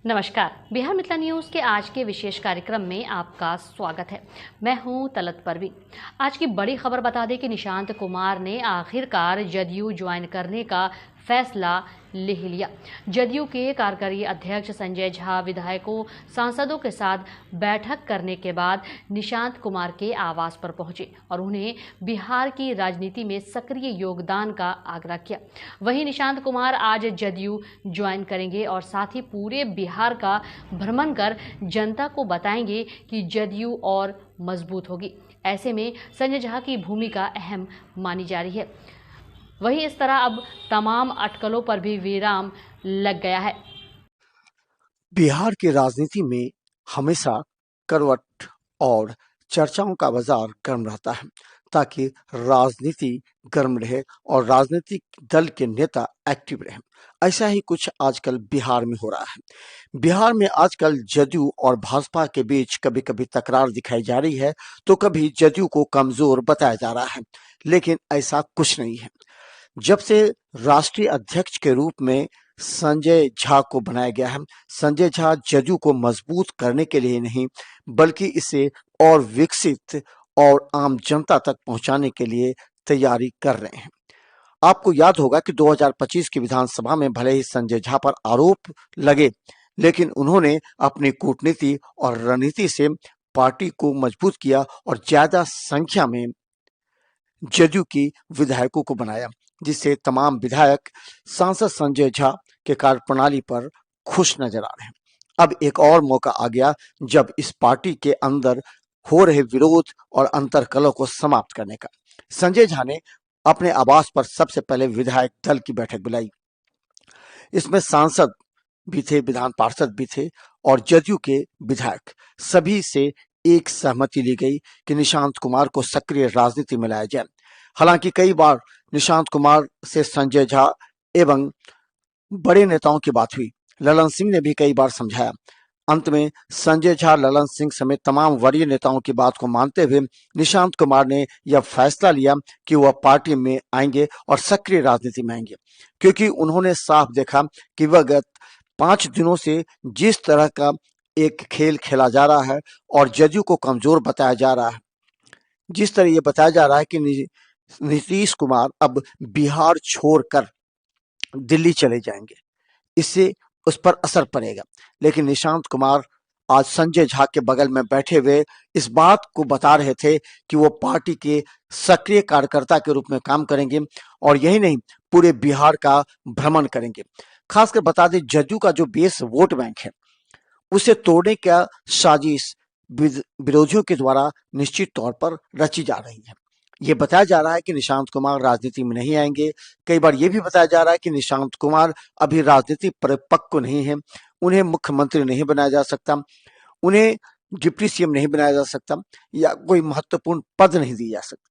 नमस्कार। बिहार मिथिला न्यूज़ के आज के विशेष कार्यक्रम में आपका स्वागत है। मैं हूं तलत परवीन। आज की बड़ी खबर बता दें कि निशांत कुमार ने आखिरकार जदयू ज्वाइन करने का फैसला ले लिया। जदयू के कार्यकारी अध्यक्ष संजय झा विधायकों सांसदों के साथ बैठक करने के बाद निशांत कुमार के आवास पर पहुंचे और उन्हें बिहार की राजनीति में सक्रिय योगदान का आग्रह किया। वहीं निशांत कुमार आज जदयू ज्वाइन करेंगे और साथ ही पूरे बिहार का भ्रमण कर जनता को बताएंगे कि जदयू और मजबूत होगी। ऐसे में संजय झा की भूमिका अहम मानी जा रही है। वहीं इस तरह अब तमाम अटकलों पर भी विराम लग गया है। बिहार की राजनीति में हमेशा करवट और चर्चाओं का बाजार गर्म रहता है ताकि राजनीति गर्म रहे और राजनीतिक दल के नेता एक्टिव रहे। ऐसा ही कुछ आजकल बिहार में हो रहा है। बिहार में आजकल जदयू और भाजपा के बीच कभी कभी तकरार दिखाई जा रही है तो कभी जदयू को कमजोर बताया जा रहा है, लेकिन ऐसा कुछ नहीं है। जब से राष्ट्रीय अध्यक्ष के रूप में संजय झा को बनाया गया है, संजय झा जदयू को मजबूत करने के लिए नहीं बल्कि इसे और विकसित और आम जनता तक पहुंचाने के लिए तैयारी कर रहे हैं। आपको याद होगा कि 2025 की विधानसभा में भले ही संजय झा पर आरोप लगे, लेकिन उन्होंने अपनी कूटनीति और रणनीति से पार्टी को मजबूत किया और ज्यादा संख्या में जदयू की विधायकों को बनाया, जिससे तमाम विधायक सांसद संजय झा के कार्यप्रणाली पर खुश नजर आ रहे हैं। अब एक और मौका आ गया जब इस पार्टी के अंदर हो रहे विरोध और अंतर्कलह को समाप्त करने का। संजय झा ने अपने आवास पर सबसे पहले विधायक दल की बैठक बुलाई। इसमें सांसद भी थे, विधान पार्षद भी थे और जदयू के विधायक सभी से एक सहमति ली गई कि निशांत कुमार को सक्रिय राजनीति में लाया जाए। हालांकि कई बार निशांत कुमार से संजय झा एवं बड़े नेताओं की बात हुई, ललन सिंह ने भी कई बार समझाया। अंत में संजय झा, ललन सिंह समेत तमाम वरीय नेताओं की बात को मानते हुए निशांत कुमार ने यह फैसला लिया कि वह पार्टी में आएंगे और सक्रिय राजनीति में आएंगे, क्योंकि उन्होंने साफ देखा कि वह गत 5 दिनों से जिस तरह का एक खेल खेला जा रहा है और जदयू को कमजोर बताया जा रहा है, जिस तरह ये बताया जा रहा है कि नीतीश कुमार अब बिहार छोड़कर दिल्ली चले जाएंगे, इससे उस पर असर पड़ेगा। लेकिन निशांत कुमार आज संजय झा के बगल में बैठे हुए इस बात को बता रहे थे कि वो पार्टी के सक्रिय कार्यकर्ता के रूप में काम करेंगे और यही नहीं, पूरे बिहार का भ्रमण करेंगे। खासकर बता दें, जदयू का जो बेस वोट बैंक है उसे तोड़ने का साजिश विरोधियों के द्वारा निश्चित तौर पर रची जा रही है। ये बताया जा रहा है कि निशांत कुमार राजनीति में नहीं आएंगे। कई बार ये भी बताया जा रहा है कि निशांत कुमार अभी राजनीति परिपक्व नहीं है, उन्हें मुख्यमंत्री नहीं बनाया जा सकता, उन्हें डिप्टी सीएम नहीं बनाया जा सकता या कोई महत्वपूर्ण पद नहीं दिया जा सकता।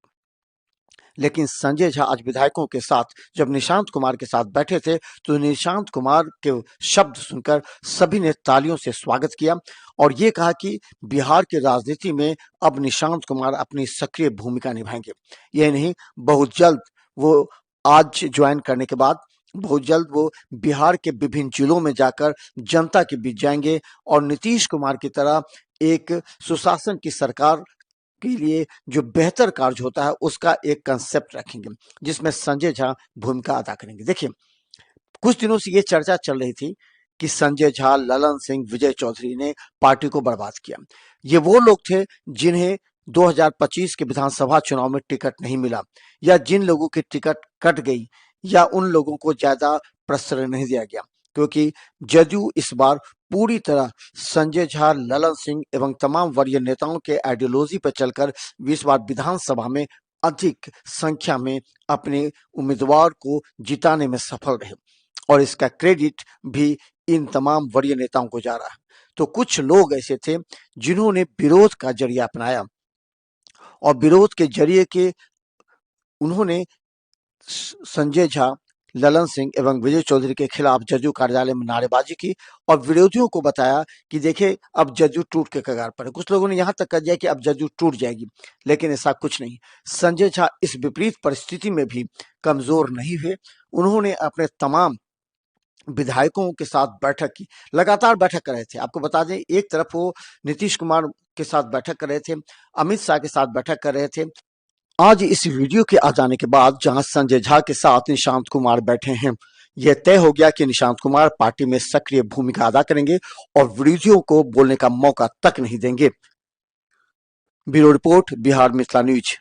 लेकिन संजय झा आज विधायकों के साथ जब निशांत कुमार के साथ बैठे थे तो निशांत कुमार के शब्द सुनकर सभी ने तालियों से स्वागत किया और ये कहा कि बिहार की राजनीति में अब निशांत कुमार अपनी सक्रिय भूमिका निभाएंगे। यह नहीं, बहुत जल्द वो आज ज्वाइन करने के बाद बहुत जल्द वो बिहार के विभिन्न जिलों में जाकर जनता के बीच जाएंगे और नीतीश कुमार की तरह एक सुशासन की सरकार के लिए जो बेहतर कार्य होता है उसका एक कंसेप्ट रखेंगे, जिसमें संजय झा भूमिका अदा करेंगे। देखिए, कुछ दिनों से ये चर्चा चल रही थी कि संजय झा, ललन सिंह, विजय चौधरी ने पार्टी को बर्बाद किया। ये वो लोग थे जिन्हें 2025 के विधानसभा चुनाव में टिकट नहीं मिला या जिन लोगों की टिकट कट गई या उन लोगों को ज्यादा प्रश्रय नहीं दिया गया, क्योंकि जदयू इस बार पूरी तरह संजय झा, ललन सिंह एवं तमाम वरीय नेताओं के आइडियोलॉजी पर चलकर इस बार विधानसभा में अधिक संख्या में अपने उम्मीदवार को जिताने में सफल रहे और इसका क्रेडिट भी इन तमाम वरीय नेताओं को जा रहा है। तो कुछ लोग ऐसे थे जिन्होंने विरोध का जरिया अपनाया और विरोध के जरिए के उन्होंने संजय झा, ललन सिंह एवं विजय चौधरी के खिलाफ जदयू कार्यालय में नारेबाजी की और विरोधियों को बताया कि देखिए अब जदयू टूट के कगार पर है। कुछ लोगों ने यहां तक कह दिया कि अब जदयू टूट जाएगी, लेकिन ऐसा कुछ नहीं। संजय झा इस विपरीत परिस्थिति में भी कमजोर नहीं हुए। उन्होंने अपने तमाम विधायकों के साथ बैठक की, लगातार बैठक कर रहे थे। आपको बता दें, एक तरफ वो नीतीश कुमार के साथ बैठक कर रहे थे, अमित शाह के साथ बैठक कर रहे थे। आज इस वीडियो के आ जाने के बाद जहां संजय झा के साथ निशांत कुमार बैठे हैं, यह तय हो गया कि निशांत कुमार पार्टी में सक्रिय भूमिका अदा करेंगे और विरोधियों को बोलने का मौका तक नहीं देंगे। Bureau report, Bihar Mithila news.